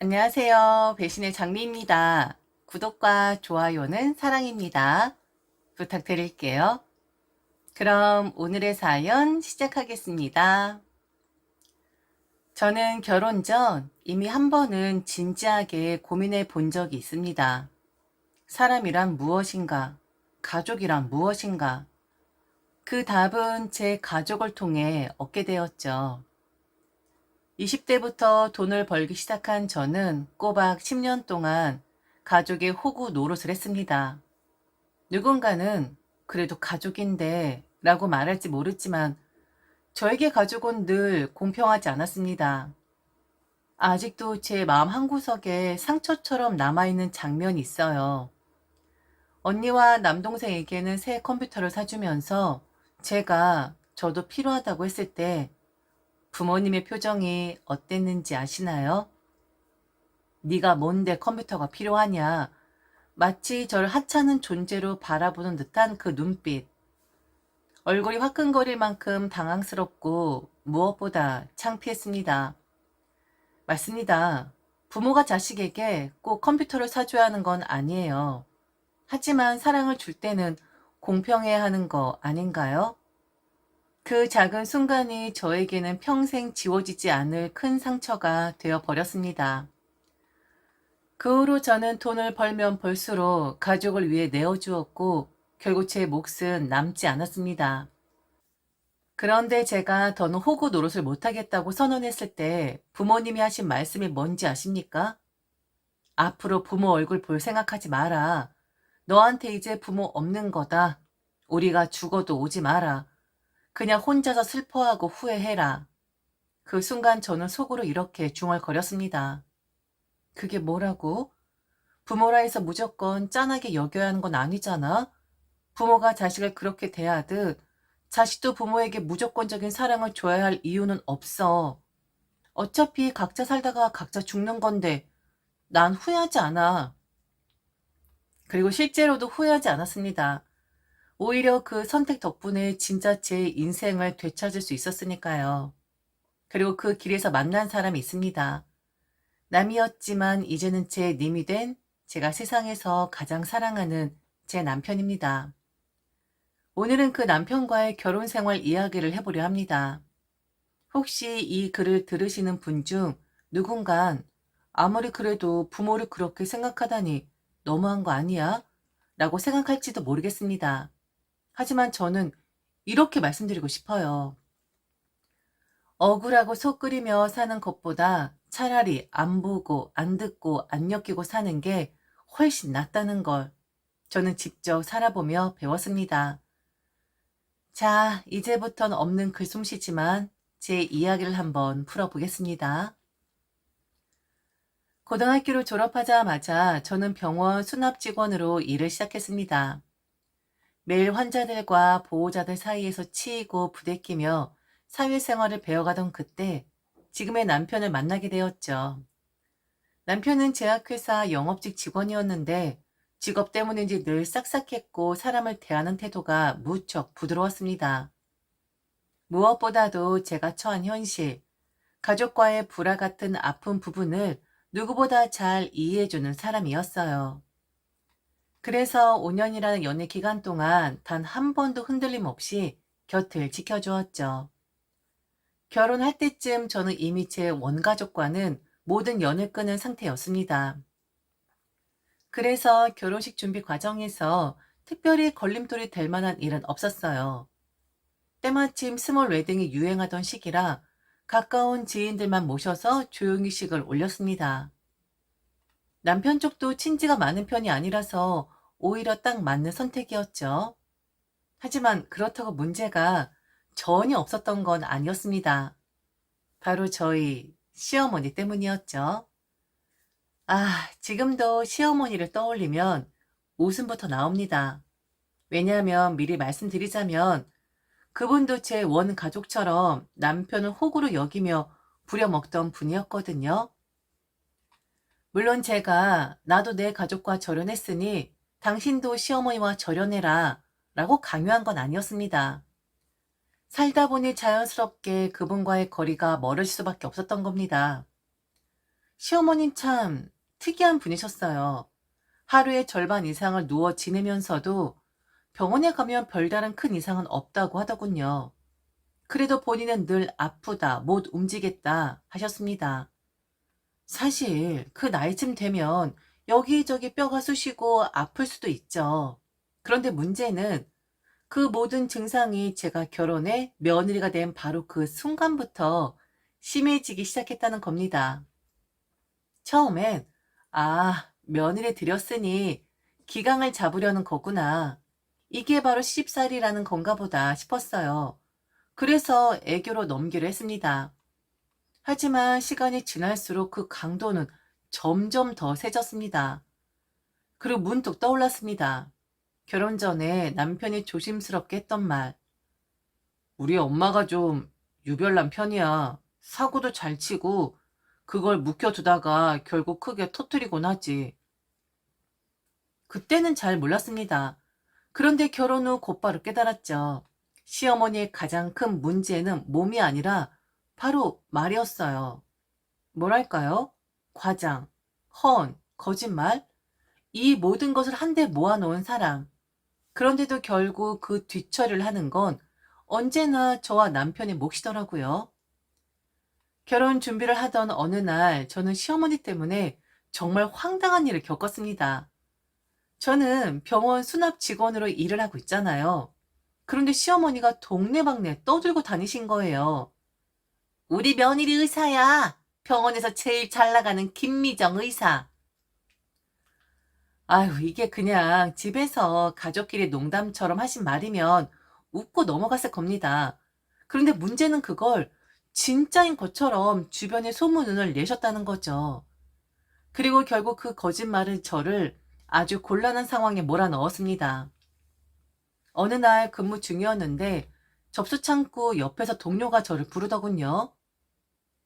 안녕하세요. 배신의 장미입니다. 구독과 좋아요는 사랑입니다. 부탁드릴게요. 그럼 오늘의 사연 시작하겠습니다. 저는 결혼 전 이미 한 번은 진지하게 고민해 본 적이 있습니다. 사람이란 무엇인가? 가족이란 무엇인가? 그 답은 제 가족을 통해 얻게 되었죠. 20대부터 돈을 벌기 시작한 저는 꼬박 10년 동안 가족의 호구 노릇을 했습니다. 누군가는 그래도 가족인데 라고 말할지 모르지만 저에게 가족은 늘 공평하지 않았습니다. 아직도 제 마음 한구석에 상처처럼 남아있는 장면이 있어요. 언니와 남동생에게는 새 컴퓨터를 사주면서 제가 저도 필요하다고 했을 때 부모님의 표정이 어땠는지 아시나요? 네가 뭔데 컴퓨터가 필요하냐? 마치 저를 하찮은 존재로 바라보는 듯한 그 눈빛. 얼굴이 화끈거릴 만큼 당황스럽고 무엇보다 창피했습니다. 맞습니다. 부모가 자식에게 꼭 컴퓨터를 사줘야 하는 건 아니에요. 하지만 사랑을 줄 때는 공평해야 하는 거 아닌가요? 그 작은 순간이 저에게는 평생 지워지지 않을 큰 상처가 되어 버렸습니다. 그 후로 저는 돈을 벌면 벌수록 가족을 위해 내어주었고 결국 제 몫은 남지 않았습니다. 그런데 제가 더는 호구 노릇을 못하겠다고 선언했을 때 부모님이 하신 말씀이 뭔지 아십니까? 앞으로 부모 얼굴 볼 생각하지 마라. 너한테 이제 부모 없는 거다. 우리가 죽어도 오지 마라. 그냥 혼자서 슬퍼하고 후회해라. 그 순간 저는 속으로 이렇게 중얼거렸습니다. 그게 뭐라고? 부모라 해서 무조건 짠하게 여겨야 하는 건 아니잖아. 부모가 자식을 그렇게 대하듯 자식도 부모에게 무조건적인 사랑을 줘야 할 이유는 없어. 어차피 각자 살다가 각자 죽는 건데 난 후회하지 않아. 그리고 실제로도 후회하지 않았습니다. 오히려 그 선택 덕분에 진짜 제 인생을 되찾을 수 있었으니까요. 그리고 그 길에서 만난 사람이 있습니다. 남이었지만 이제는 제 님이 된 제가 세상에서 가장 사랑하는 제 남편입니다. 오늘은 그 남편과의 결혼 생활 이야기를 해보려 합니다. 혹시 이 글을 들으시는 분 중 누군간 아무리 그래도 부모를 그렇게 생각하다니 너무한 거 아니야? 라고 생각할지도 모르겠습니다. 하지만 저는 이렇게 말씀드리고 싶어요. 억울하고 속 끓이며 사는 것보다 차라리 안 보고 안 듣고 안 엮이고 사는 게 훨씬 낫다는 걸 저는 직접 살아보며 배웠습니다. 자, 이제부턴 없는 글솜씨지만 제 이야기를 한번 풀어보겠습니다. 고등학교를 졸업하자마자 저는 병원 수납 직원으로 일을 시작했습니다. 매일 환자들과 보호자들 사이에서 치이고 부대끼며 사회생활을 배워가던 그때 지금의 남편을 만나게 되었죠. 남편은 제약회사 영업직 직원이었는데 직업 때문인지 늘 싹싹했고 사람을 대하는 태도가 무척 부드러웠습니다. 무엇보다도 제가 처한 현실, 가족과의 불화 같은 아픈 부분을 누구보다 잘 이해해주는 사람이었어요. 그래서 5년이라는 연애 기간 동안 단 한 번도 흔들림 없이 곁을 지켜주었죠. 결혼할 때쯤 저는 이미 제 원가족과는 모든 연을 끊은 상태였습니다. 그래서 결혼식 준비 과정에서 특별히 걸림돌이 될 만한 일은 없었어요. 때마침 스몰 웨딩이 유행하던 시기라 가까운 지인들만 모셔서 조용히 식을 올렸습니다. 남편 쪽도 친지가 많은 편이 아니라서 오히려 딱 맞는 선택이었죠. 하지만 그렇다고 문제가 전혀 없었던 건 아니었습니다. 바로 저희 시어머니 때문이었죠. 지금도 시어머니를 떠올리면 웃음부터 나옵니다. 왜냐하면 미리 말씀드리자면 그분도 제 원 가족처럼 남편을 호구로 여기며 부려먹던 분이었거든요. 물론 제가 나도 내 가족과 절연했으니 당신도 시어머니와 절연해라 라고 강요한 건 아니었습니다. 살다 보니 자연스럽게 그분과의 거리가 멀어질 수밖에 없었던 겁니다. 시어머니는 참 특이한 분이셨어요. 하루의 절반 이상을 누워 지내면서도 병원에 가면 별다른 큰 이상은 없다고 하더군요. 그래도 본인은 늘 아프다, 못 움직였다 하셨습니다. 사실 그 나이쯤 되면 여기저기 뼈가 쑤시고 아플 수도 있죠. 그런데 문제는 그 모든 증상이 제가 결혼해 며느리가 된 바로 그 순간부터 심해지기 시작했다는 겁니다. 처음엔, 아, 며느리 들였으니 기강을 잡으려는 거구나. 이게 바로 시집살이라는 건가 보다 싶었어요. 그래서 애교로 넘기로 했습니다. 하지만 시간이 지날수록 그 강도는 점점 더 세졌습니다. 그리고 문득 떠올랐습니다. 결혼 전에 남편이 조심스럽게 했던 말. 우리 엄마가 좀 유별난 편이야. 사고도 잘 치고 그걸 묵혀두다가 결국 크게 터뜨리곤 하지. 그때는 잘 몰랐습니다. 그런데 결혼 후 곧바로 깨달았죠. 시어머니의 가장 큰 문제는 몸이 아니라 바로 말이었어요. 뭐랄까요? 과장, 허언, 거짓말? 이 모든 것을 한데 모아놓은 사람. 그런데도 결국 그 뒤처리를 하는 건 언제나 저와 남편의 몫이더라고요. 결혼 준비를 하던 어느 날 저는 시어머니 때문에 정말 황당한 일을 겪었습니다. 저는 병원 수납 직원으로 일을 하고 있잖아요. 그런데 시어머니가 동네방네 떠들고 다니신 거예요. 우리 며느리 의사야. 병원에서 제일 잘 나가는 김미정 의사. 아유, 이게 그냥 집에서 가족끼리 농담처럼 하신 말이면 웃고 넘어갔을 겁니다. 그런데 문제는 그걸 진짜인 것처럼 주변에 소문을 내셨다는 거죠. 그리고 결국 그 거짓말은 저를 아주 곤란한 상황에 몰아넣었습니다. 어느 날 근무 중이었는데 접수 창구 옆에서 동료가 저를 부르더군요.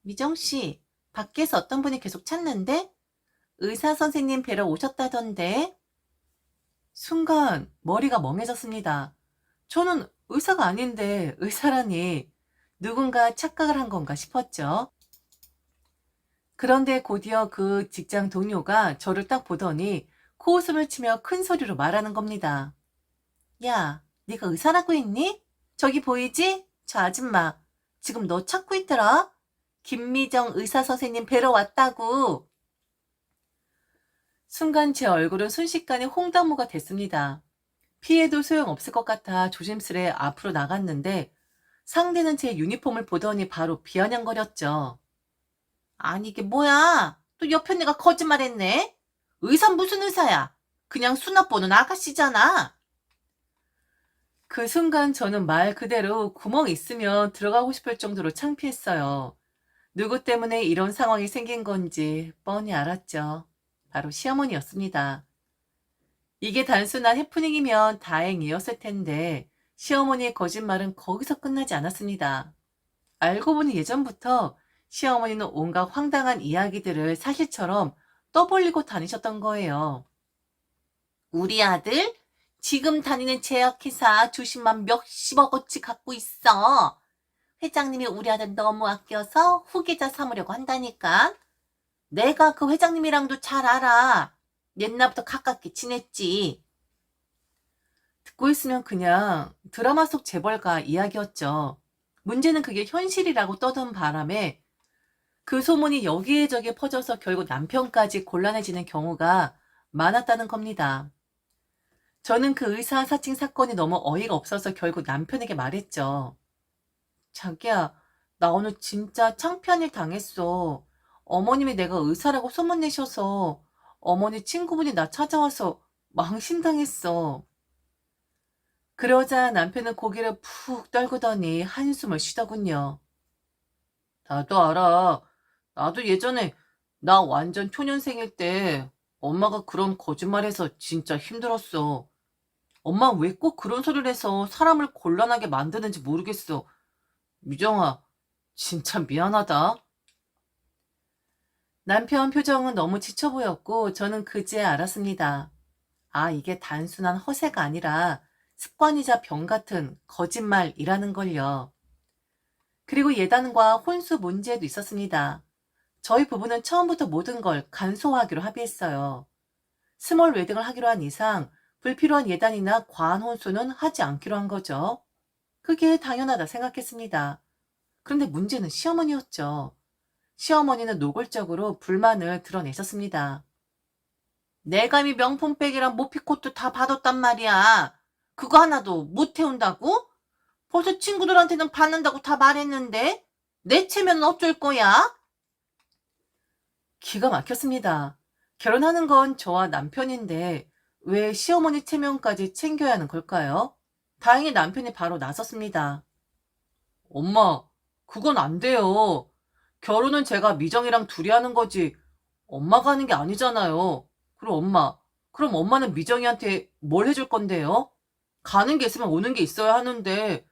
미정 씨, 밖에서 어떤 분이 계속 찾는데? 의사 선생님 뵈러 오셨다던데? 순간 머리가 멍해졌습니다. 저는 의사가 아닌데 의사라니 누군가 착각을 한 건가 싶었죠. 그런데 곧이어 그 직장 동료가 저를 딱 보더니 코웃음을 치며 큰 소리로 말하는 겁니다. 야, 네가 의사라고 했니? 저기 보이지? 저 아줌마. 지금 너 찾고 있더라? 김미정 의사 선생님 뵈러 왔다고. 순간 제 얼굴은 순식간에 홍당무가 됐습니다. 피해도 소용없을 것 같아 조심스레 앞으로 나갔는데 상대는 제 유니폼을 보더니 바로 비아냥거렸죠. 아니 이게 뭐야? 또 옆에 내가 거짓말했네? 의사 무슨 의사야? 그냥 수납 보는 아가씨잖아. 그 순간 저는 말 그대로 구멍 있으면 들어가고 싶을 정도로 창피했어요. 누구 때문에 이런 상황이 생긴 건지 뻔히 알았죠. 바로 시어머니였습니다. 이게 단순한 해프닝이면 다행이었을 텐데 시어머니의 거짓말은 거기서 끝나지 않았습니다. 알고 보니 예전부터 시어머니는 온갖 황당한 이야기들을 사실처럼 떠벌리고 다니셨던 거예요. 우리 아들? 지금 다니는 제약회사 주식만 몇십억어치 갖고 있어. 회장님이 우리 아들 너무 아껴서 후계자 삼으려고 한다니까. 내가 그 회장님이랑도 잘 알아. 옛날부터 가깝게 지냈지. 듣고 있으면 그냥 드라마 속 재벌가 이야기였죠. 문제는 그게 현실이라고 떠든 바람에 그 소문이 여기저기 퍼져서 결국 남편까지 곤란해지는 경우가 많았다는 겁니다. 저는 그 의사 사칭 사건이 너무 어이가 없어서 결국 남편에게 말했죠. 자기야, 나 오늘 진짜 창피한 일 당했어. 어머님이 내가 의사라고 소문내셔서 어머니 친구분이 나 찾아와서 망신당했어. 그러자 남편은 고개를 푹 떨구더니 한숨을 쉬더군요. 나도 알아. 나도 예전에 나 완전 초년생일 때 엄마가 그런 거짓말해서 진짜 힘들었어. 엄마 왜 꼭 그런 소리를 해서 사람을 곤란하게 만드는지 모르겠어. 미정아, 진짜 미안하다. 남편 표정은 너무 지쳐 보였고 저는 그제야 알았습니다. 아, 이게 단순한 허세가 아니라 습관이자 병 같은 거짓말이라는 걸요. 그리고 예단과 혼수 문제도 있었습니다. 저희 부부는 처음부터 모든 걸 간소화하기로 합의했어요. 스몰 웨딩을 하기로 한 이상 불필요한 예단이나 과한 혼수는 하지 않기로 한 거죠. 그게 당연하다 생각했습니다. 그런데 문제는 시어머니였죠. 시어머니는 노골적으로 불만을 드러내셨습니다. 내가 이미 명품백이랑 모피코트 다 받았단 말이야. 그거 하나도 못 해온다고? 벌써 친구들한테는 받는다고 다 말했는데? 내 체면은 어쩔 거야? 기가 막혔습니다. 결혼하는 건 저와 남편인데 왜 시어머니 체면까지 챙겨야 하는 걸까요? 다행히 남편이 바로 나섰습니다. 엄마, 그건 안 돼요. 결혼은 제가 미정이랑 둘이 하는 거지. 엄마가 하는 게 아니잖아요. 그럼 엄마는 미정이한테 뭘 해줄 건데요? 가는 게 있으면 오는 게 있어야 하는데,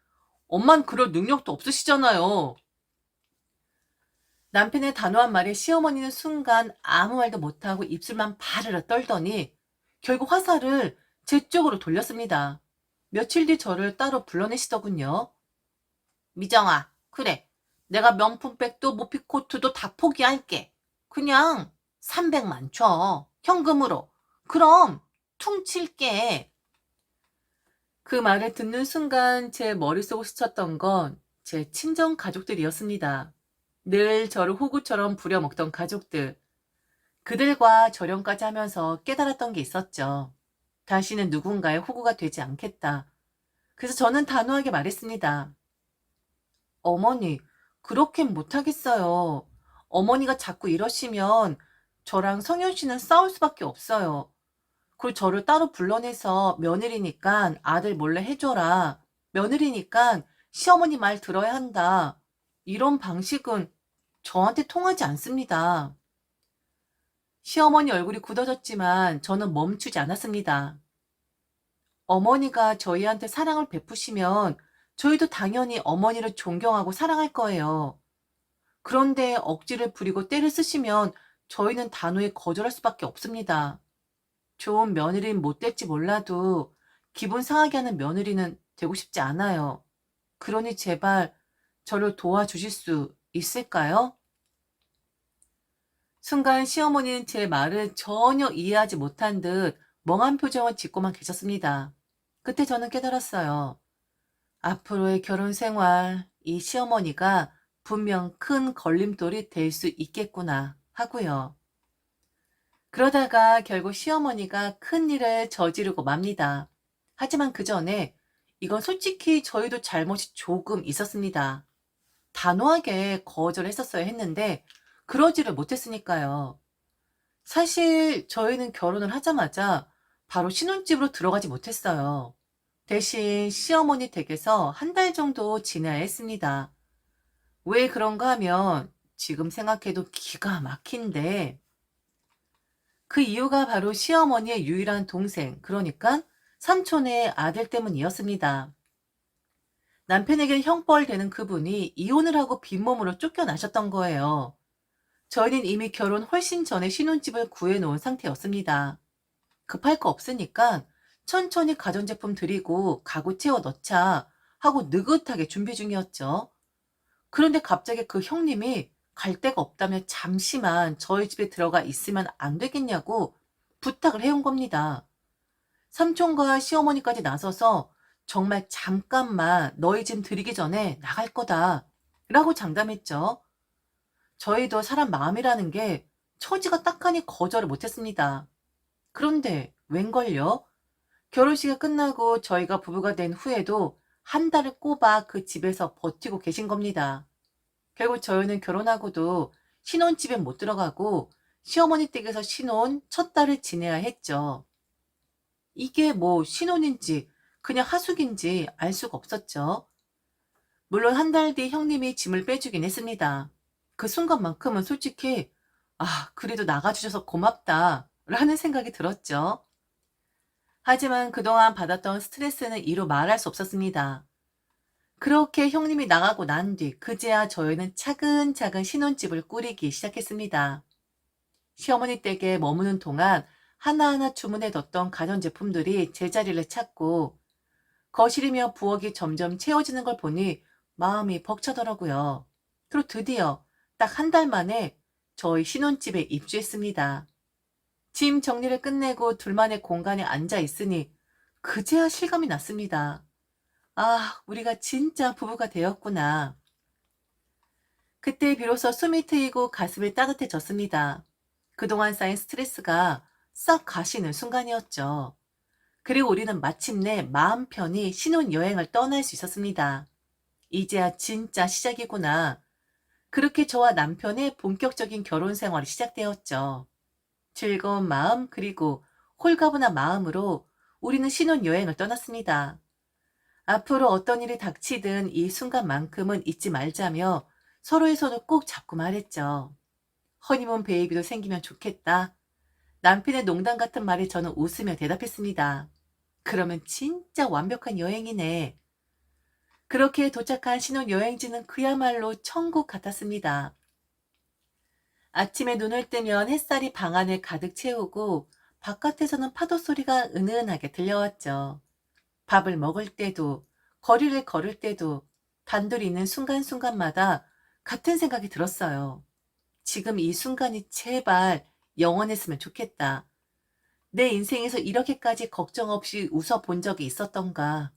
엄만 그럴 능력도 없으시잖아요. 남편의 단호한 말에 시어머니는 순간 아무 말도 못하고 입술만 바르르 떨더니 결국 화살을 제 쪽으로 돌렸습니다. 며칠 뒤 저를 따로 불러내시더군요. 미정아, 그래. 내가 명품백도 모피코트도 다 포기할게. 그냥 300만 줘. 현금으로. 그럼 퉁칠게. 그 말을 듣는 순간 제 머릿속을 스쳤던 건 제 친정 가족들이었습니다. 늘 저를 호구처럼 부려먹던 가족들. 그들과 절연까지 하면서 깨달았던 게 있었죠. 다시는 누군가의 호구가 되지 않겠다. 그래서 저는 단호하게 말했습니다. 어머니, 그렇게는 못하겠어요. 어머니가 자꾸 이러시면 저랑 성현 씨는 싸울 수밖에 없어요. 그리고 저를 따로 불러내서 며느리니까 아들 몰래 해줘라. 며느리니까 시어머니 말 들어야 한다. 이런 방식은 저한테 통하지 않습니다. 시어머니 얼굴이 굳어졌지만 저는 멈추지 않았습니다. 어머니가 저희한테 사랑을 베푸시면 저희도 당연히 어머니를 존경하고 사랑할 거예요. 그런데 억지를 부리고 때를 쓰시면 저희는 단호히 거절할 수밖에 없습니다. 좋은 며느리는 못 될지 몰라도 기분 상하게 하는 며느리는 되고 싶지 않아요. 그러니 제발 저를 도와주실 수 있을까요? 순간 시어머니는 제 말을 전혀 이해하지 못한 듯 멍한 표정을 짓고만 계셨습니다. 그때 저는 깨달았어요. 앞으로의 결혼 생활, 이 시어머니가 분명 큰 걸림돌이 될 수 있겠구나 하고요. 그러다가 결국 시어머니가 큰 일을 저지르고 맙니다. 하지만 그 전에 이건 솔직히 저희도 잘못이 조금 있었습니다. 단호하게 거절했었어야 했는데 그러지를 못했으니까요. 사실 저희는 결혼을 하자마자 바로 신혼집으로 들어가지 못했어요. 대신 시어머니 댁에서 한 달 정도 지내야 했습니다. 왜 그런가 하면 지금 생각해도 기가 막힌데 그 이유가 바로 시어머니의 유일한 동생, 그러니까 삼촌의 아들 때문이었습니다. 남편에게 형벌 되는 그분이 이혼을 하고 빈몸으로 쫓겨나셨던 거예요. 저희는 이미 결혼 훨씬 전에 신혼집을 구해놓은 상태였습니다. 급할 거 없으니까 천천히 가전제품 드리고 가구 채워 넣자 하고 느긋하게 준비 중이었죠. 그런데 갑자기 그 형님이 갈 데가 없다며 잠시만 저희 집에 들어가 있으면 안 되겠냐고 부탁을 해온 겁니다. 삼촌과 시어머니까지 나서서 정말 잠깐만 너희 짐 드리기 전에 나갈 거다 라고 장담했죠. 저희도 사람 마음이라는 게 처지가 딱하니 거절을 못했습니다. 그런데 웬걸요? 결혼식이 끝나고 저희가 부부가 된 후에도 한 달을 꼬박 그 집에서 버티고 계신 겁니다. 결국 저희는 결혼하고도 신혼집에 못 들어가고 시어머니 댁에서 신혼 첫 달을 지내야 했죠. 이게 뭐 신혼인지 그냥 하숙인지 알 수가 없었죠. 물론 한 달 뒤 형님이 짐을 빼주긴 했습니다. 그 순간만큼은 솔직히 그래도 나가주셔서 고맙다 라는 생각이 들었죠. 하지만 그동안 받았던 스트레스는 이루 말할 수 없었습니다. 그렇게 형님이 나가고 난 뒤 그제야 저희는 차근차근 신혼집을 꾸리기 시작했습니다. 시어머니 댁에 머무는 동안 하나하나 주문해뒀던 가전제품들이 제자리를 찾고 거실이며 부엌이 점점 채워지는 걸 보니 마음이 벅차더라고요. 그리고 드디어 딱 한 달 만에 저희 신혼집에 입주했습니다. 짐 정리를 끝내고 둘만의 공간에 앉아 있으니 그제야 실감이 났습니다. 아, 우리가 진짜 부부가 되었구나. 그때 비로소 숨이 트이고 가슴이 따뜻해졌습니다. 그동안 쌓인 스트레스가 싹 가시는 순간이었죠. 그리고 우리는 마침내 마음 편히 신혼여행을 떠날 수 있었습니다. 이제야 진짜 시작이구나. 그렇게 저와 남편의 본격적인 결혼 생활이 시작되었죠. 즐거운 마음 그리고 홀가분한 마음으로 우리는 신혼여행을 떠났습니다. 앞으로 어떤 일이 닥치든 이 순간만큼은 잊지 말자며 서로의 손을 꼭 잡고 말했죠. 허니문 베이비도 생기면 좋겠다. 남편의 농담 같은 말에 저는 웃으며 대답했습니다. 그러면 진짜 완벽한 여행이네. 그렇게 도착한 신혼여행지는 그야말로 천국 같았습니다. 아침에 눈을 뜨면 햇살이 방 안을 가득 채우고 바깥에서는 파도 소리가 은은하게 들려왔죠. 밥을 먹을 때도, 거리를 걸을 때도, 단둘이 있는 순간순간마다 같은 생각이 들었어요. 지금 이 순간이 제발 영원했으면 좋겠다. 내 인생에서 이렇게까지 걱정 없이 웃어본 적이 있었던가.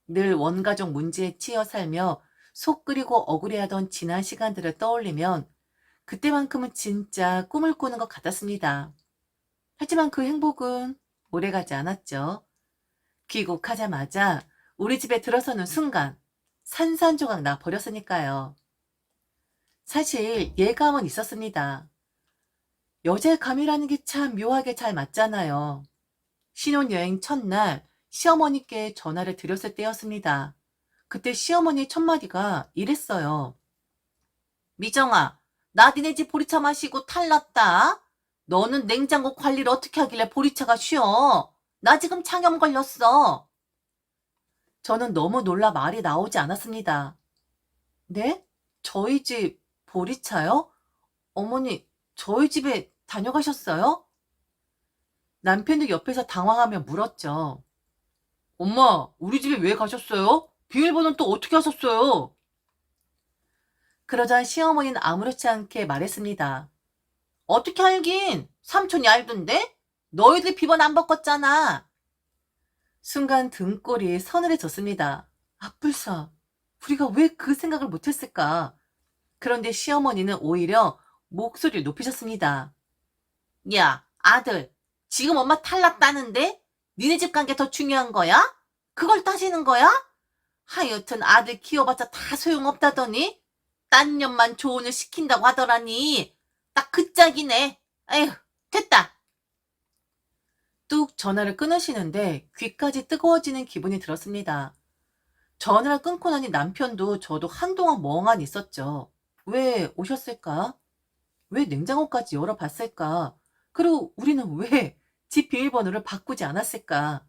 늘 원가족 문제에 치여 살며 속 끓이고 억울해하던 지난 시간들을 떠올리면 그때만큼은 진짜 꿈을 꾸는 것 같았습니다. 하지만 그 행복은 오래가지 않았죠. 귀국하자마자 우리 집에 들어서는 순간 산산조각 나 버렸으니까요. 사실 예감은 있었습니다. 여자의 감이라는 게 참 묘하게 잘 맞잖아요. 신혼여행 첫날 시어머니께 전화를 드렸을 때였습니다. 그때 시어머니의 첫마디가 이랬어요. 미정아, 나 니네 집 보리차 마시고 탈났다. 너는 냉장고 관리를 어떻게 하길래 보리차가 쉬어? 나 지금 장염 걸렸어. 저는 너무 놀라 말이 나오지 않았습니다. 네? 저희 집 보리차요? 어머니, 저희 집에 다녀가셨어요? 남편도 옆에서 당황하며 물었죠. 엄마, 우리 집에 왜 가셨어요? 비밀번호는 또 어떻게 하셨어요? 그러자 시어머니는 아무렇지 않게 말했습니다. 어떻게 알긴? 삼촌이 알던데? 너희들 비번 안 바꿨잖아. 순간 등골이 서늘해졌습니다. 앞불사, 우리가 왜 그 생각을 못했을까? 그런데 시어머니는 오히려 목소리를 높이셨습니다. 야, 아들, 지금 엄마 탈났다는데? 니네 집 간 게 더 중요한 거야? 그걸 따지는 거야? 하여튼 아들 키워봤자 다 소용없다더니 딴 년만 조언을 시킨다고 하더라니. 딱 그 짝이네. 에휴, 됐다. 뚝 전화를 끊으시는데 귀까지 뜨거워지는 기분이 들었습니다. 전화를 끊고 나니 남편도 저도 한동안 멍하니 있었죠. 왜 오셨을까? 왜 냉장고까지 열어봤을까? 그리고 우리는 왜 집 비밀번호를 바꾸지 않았을까?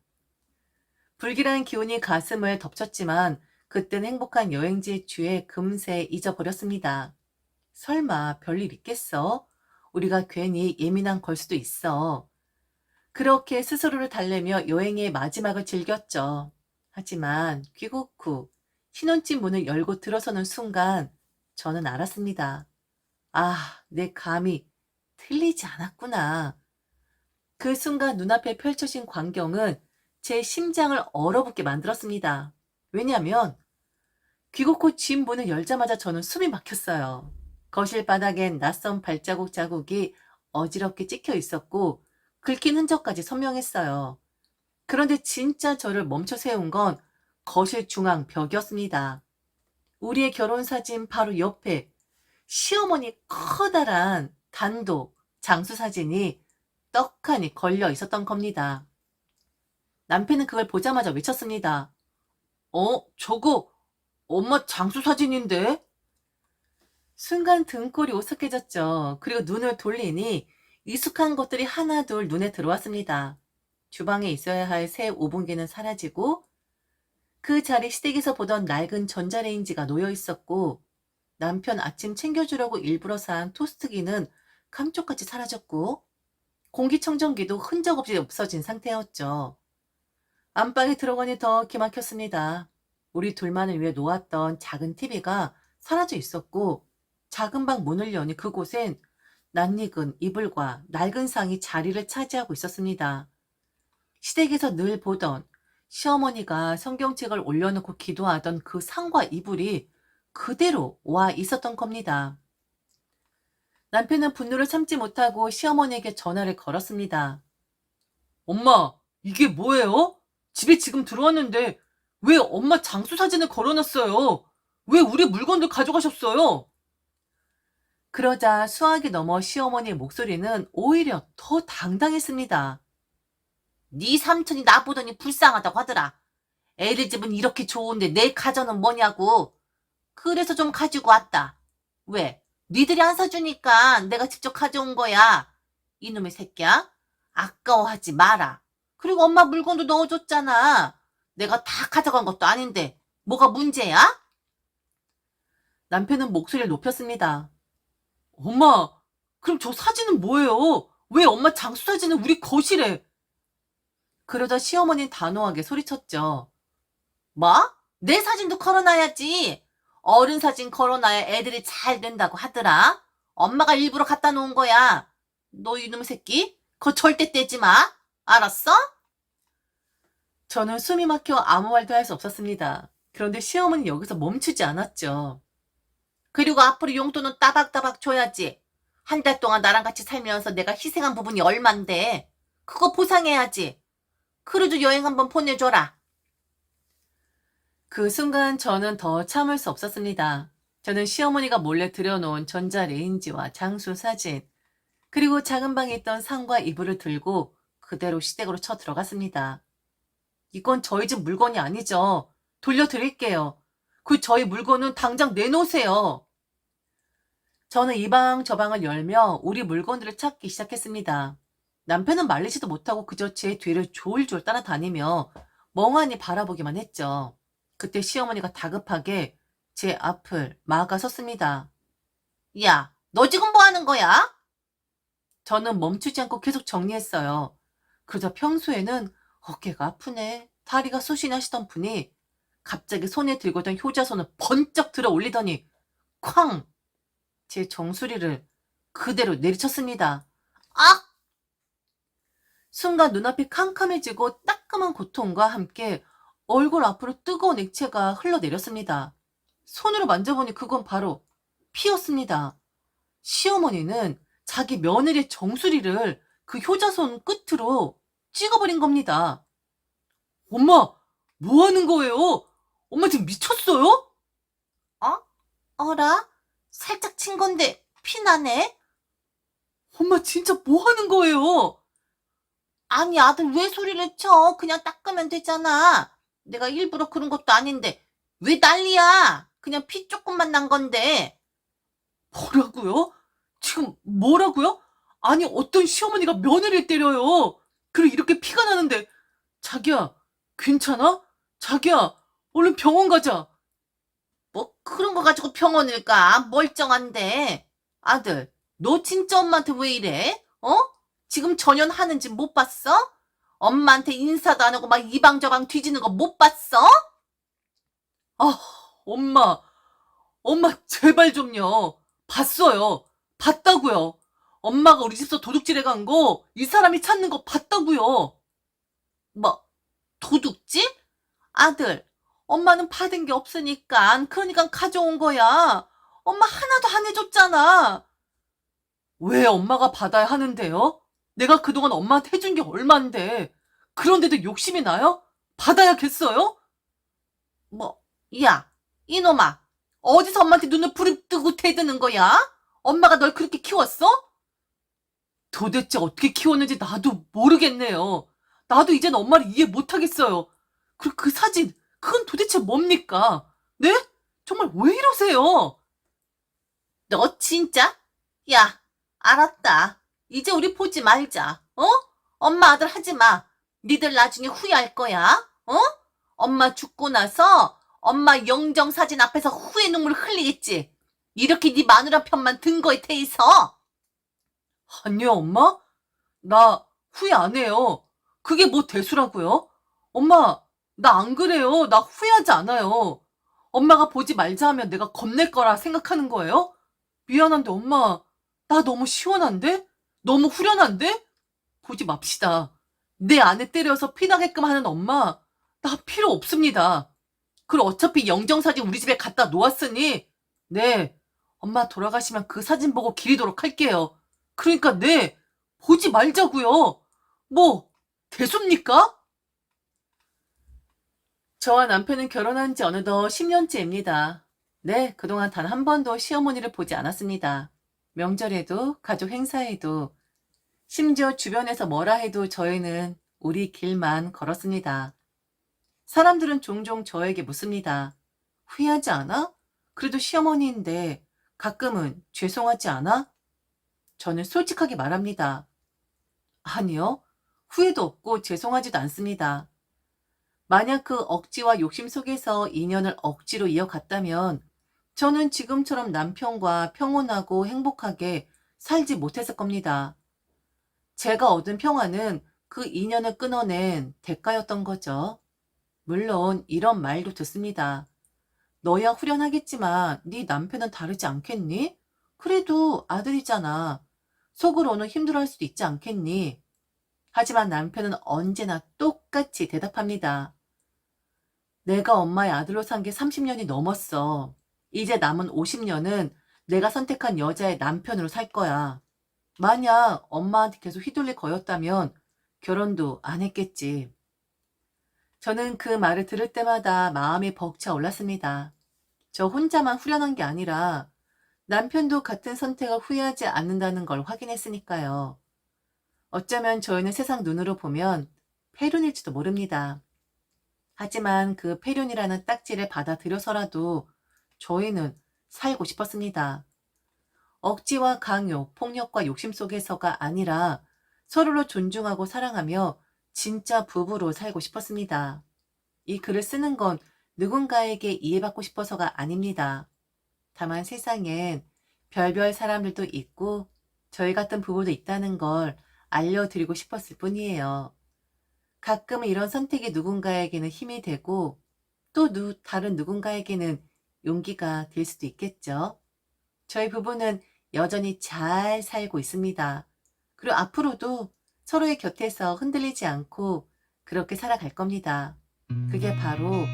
불길한 기운이 가슴을 덮쳤지만 그땐 행복한 여행지의 주에 금세 잊어버렸습니다. 설마 별일 있겠어? 우리가 괜히 예민한 걸 수도 있어. 그렇게 스스로를 달래며 여행의 마지막을 즐겼죠. 하지만 귀국 후 신혼집 문을 열고 들어서는 순간 저는 알았습니다. 아, 내 감이 틀리지 않았구나. 그 순간 눈앞에 펼쳐진 광경은 제 심장을 얼어붙게 만들었습니다. 왜냐하면 귀국 후 집 문을 열자마자 저는 숨이 막혔어요. 거실 바닥엔 낯선 발자국 자국이 어지럽게 찍혀 있었고 긁힌 흔적까지 선명했어요. 그런데 진짜 저를 멈춰 세운 건 거실 중앙 벽이었습니다. 우리의 결혼사진 바로 옆에 시어머니 커다란 단독 장수사진이 떡하니 걸려 있었던 겁니다. 남편은 그걸 보자마자 외쳤습니다. 저거 엄마 장수사진인데? 순간 등골이 오싹해졌죠. 그리고 눈을 돌리니 익숙한 것들이 하나둘 눈에 들어왔습니다. 주방에 있어야 할 새 오븐기는 사라지고 그 자리 시댁에서 보던 낡은 전자레인지가 놓여 있었고 남편 아침 챙겨주려고 일부러 산 토스트기는 감쪽같이 사라졌고 공기청정기도 흔적 없이 없어진 상태였죠. 안방에 들어가니 더 기막혔습니다. 우리 둘만을 위해 놓았던 작은 TV가 사라져 있었고 작은 방 문을 여니 그곳엔 낯익은 이불과 낡은 상이 자리를 차지하고 있었습니다. 시댁에서 늘 보던 시어머니가 성경책을 올려놓고 기도하던 그 상과 이불이 그대로 와 있었던 겁니다. 남편은 분노를 참지 못하고 시어머니에게 전화를 걸었습니다. 엄마, 이게 뭐예요? 집에 지금 들어왔는데 왜 엄마 장수 사진을 걸어놨어요? 왜 우리 물건들 가져가셨어요? 그러자 수학이 넘어 시어머니의 목소리는 오히려 더 당당했습니다. 네 삼촌이 나보더니 불쌍하다고 하더라. 애들 집은 이렇게 좋은데 내 가전은 뭐냐고. 그래서 좀 가지고 왔다. 왜? 니들이 안 사주니까 내가 직접 가져온 거야. 이놈의 새끼야. 아까워하지 마라. 그리고 엄마 물건도 넣어줬잖아. 내가 다 가져간 것도 아닌데 뭐가 문제야? 남편은 목소리를 높였습니다. 엄마, 그럼 저 사진은 뭐예요? 왜 엄마 장수 사진은 우리 거실에? 그러자 시어머니는 단호하게 소리쳤죠. 뭐? 내 사진도 걸어놔야지. 어른 사진 걸어놔야 애들이 잘 된다고 하더라. 엄마가 일부러 갖다 놓은 거야. 너 이놈 새끼, 그거 절대 떼지 마. 알았어? 저는 숨이 막혀 아무 말도 할 수 없었습니다. 그런데 시어머니는 여기서 멈추지 않았죠. 그리고 앞으로 용돈은 따박따박 줘야지. 한 달 동안 나랑 같이 살면서 내가 희생한 부분이 얼만데. 그거 보상해야지. 그래도 여행 한번 보내줘라. 그 순간 저는 더 참을 수 없었습니다. 저는 시어머니가 몰래 들여놓은 전자레인지와 장수 사진, 그리고 작은 방에 있던 상과 이불을 들고 그대로 시댁으로 쳐 들어갔습니다. 이건 저희 집 물건이 아니죠. 돌려드릴게요. 그 저희 물건은 당장 내놓으세요. 저는 이 방 저 방을 열며 우리 물건들을 찾기 시작했습니다. 남편은 말리지도 못하고 그저 제 뒤를 졸졸 따라다니며 멍하니 바라보기만 했죠. 그때 시어머니가 다급하게 제 앞을 막아섰습니다. 야, 너 지금 뭐 하는 거야? 저는 멈추지 않고 계속 정리했어요. 그러자 평소에는 어깨가 아프네, 다리가 쑤시네 하시던 분이 갑자기 손에 들고 있던 효자손을 번쩍 들어 올리더니 쾅! 제 정수리를 그대로 내리쳤습니다. 악! 순간 눈앞이 캄캄해지고 따끔한 고통과 함께 얼굴 앞으로 뜨거운 액체가 흘러내렸습니다. 손으로 만져보니 그건 바로 피였습니다. 시어머니는 자기 며느리의 정수리를 그 효자손 끝으로 찍어버린 겁니다. 엄마, 뭐 하는 거예요? 엄마 지금 미쳤어요? 어? 어라? 살짝 친 건데 피 나네? 엄마 진짜 뭐 하는 거예요? 아니, 아들 왜 소리를 쳐? 그냥 닦으면 되잖아. 내가 일부러 그런 것도 아닌데 왜 난리야? 그냥 피 조금만 난 건데. 뭐라고요? 지금 뭐라고요? 아니, 어떤 시어머니가 며느리를 때려요. 그리고 이렇게 피가 나는데. 자기야, 괜찮아? 자기야, 얼른 병원 가자. 뭐 그런 거 가지고 병원을 가? 멀쩡한데. 아들, 너 진짜 엄마한테 왜 이래? 어? 지금 전현하는지 못 봤어? 엄마한테 인사도 안 하고 막 이방저방 뒤지는 거 못 봤어? 아, 엄마, 엄마 제발 좀요. 봤어요. 봤다고요. 엄마가 우리 집서 도둑질해 간 거 이 사람이 찾는 거 봤다고요. 뭐 도둑질? 아들, 엄마는 받은 게 없으니까 그러니까 가져온 거야. 엄마 하나도 안 해줬잖아. 왜 엄마가 받아야 하는데요? 내가 그동안 엄마한테 해준 게 얼만데. 그런데도 욕심이 나요? 받아야겠어요? 뭐, 야, 이놈아. 어디서 엄마한테 눈을 부릅뜨고 대드는 거야? 엄마가 널 그렇게 키웠어? 도대체 어떻게 키웠는지 나도 모르겠네요. 나도 이제는 엄마를 이해 못하겠어요. 그리고 그 사진, 그건 도대체 뭡니까? 네? 정말 왜 이러세요? 너 진짜? 야, 알았다. 이제 우리 보지 말자. 어? 엄마 아들 하지 마. 니들 나중에 후회할 거야. 어? 엄마 죽고 나서 엄마 영정 사진 앞에서 후회 눈물 흘리겠지. 이렇게 네 마누라 편만 든 거에 대해서. 아니요, 엄마. 나 후회 안 해요. 그게 뭐 대수라고요? 엄마, 나 안 그래요. 나 후회하지 않아요. 엄마가 보지 말자 하면 내가 겁낼 거라 생각하는 거예요? 미안한데 엄마, 나 너무 시원한데? 너무 후련한데? 보지 맙시다. 내 아내 때려서 피나게끔 하는 엄마, 나 필요 없습니다. 그리고 어차피 영정사진 우리 집에 갖다 놓았으니, 네, 엄마 돌아가시면 그 사진 보고 기리도록 할게요. 그러니까 네, 보지 말자고요. 뭐, 대수입니까? 저와 남편은 결혼한 지 어느덧 10년째입니다. 네, 그동안 단 한 번도 시어머니를 보지 않았습니다. 명절에도, 가족 행사에도, 심지어 주변에서 뭐라 해도 저희는 우리 길만 걸었습니다. 사람들은 종종 저에게 묻습니다. 후회하지 않아? 그래도 시어머니인데 가끔은 죄송하지 않아? 저는 솔직하게 말합니다. 아니요. 후회도 없고 죄송하지도 않습니다. 만약 그 억지와 욕심 속에서 인연을 억지로 이어갔다면 저는 지금처럼 남편과 평온하고 행복하게 살지 못했을 겁니다. 제가 얻은 평화는 그 인연을 끊어낸 대가였던 거죠. 물론 이런 말도 듣습니다. 너야 후련하겠지만 네 남편은 다르지 않겠니? 그래도 아들이잖아. 속으로는 힘들어할 수도 있지 않겠니? 하지만 남편은 언제나 똑같이 대답합니다. 내가 엄마의 아들로 산 게 30년이 넘었어. 이제 남은 50년은 내가 선택한 여자의 남편으로 살 거야. 만약 엄마한테 계속 휘둘릴 거였다면 결혼도 안 했겠지. 저는 그 말을 들을 때마다 마음이 벅차 올랐습니다. 저 혼자만 후련한 게 아니라 남편도 같은 선택을 후회하지 않는다는 걸 확인했으니까요. 어쩌면 저희는 세상 눈으로 보면 폐륜일지도 모릅니다. 하지만 그 폐륜이라는 딱지를 받아들여서라도 저희는 살고 싶었습니다. 억지와 강요, 폭력과 욕심 속에서가 아니라 서로를 존중하고 사랑하며 진짜 부부로 살고 싶었습니다. 이 글을 쓰는 건 누군가에게 이해받고 싶어서가 아닙니다. 다만 세상엔 별별 사람들도 있고 저희 같은 부부도 있다는 걸 알려드리고 싶었을 뿐이에요. 가끔은 이런 선택이 누군가에게는 힘이 되고 또 다른 누군가에게는 용기가 될 수도 있겠죠. 저희 부부는 여전히 잘 살고 있습니다. 그리고 앞으로도 서로의 곁에서 흔들리지 않고 그렇게 살아갈 겁니다. 그게 바로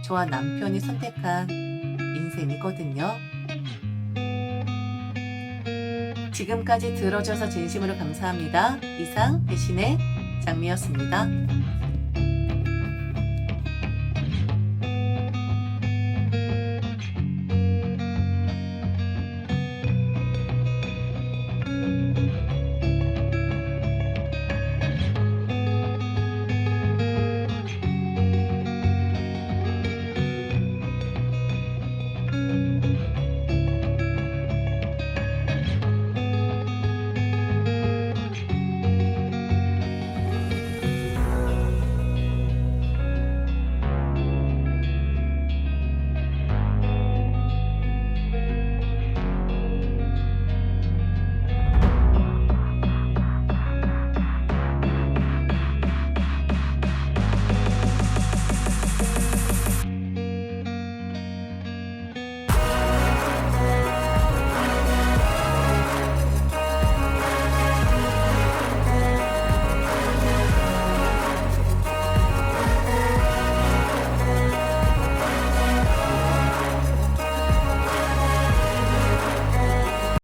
저와 남편이 선택한 인생이거든요. 지금까지 들어줘서 진심으로 감사합니다. 이상 배신의 장미였습니다.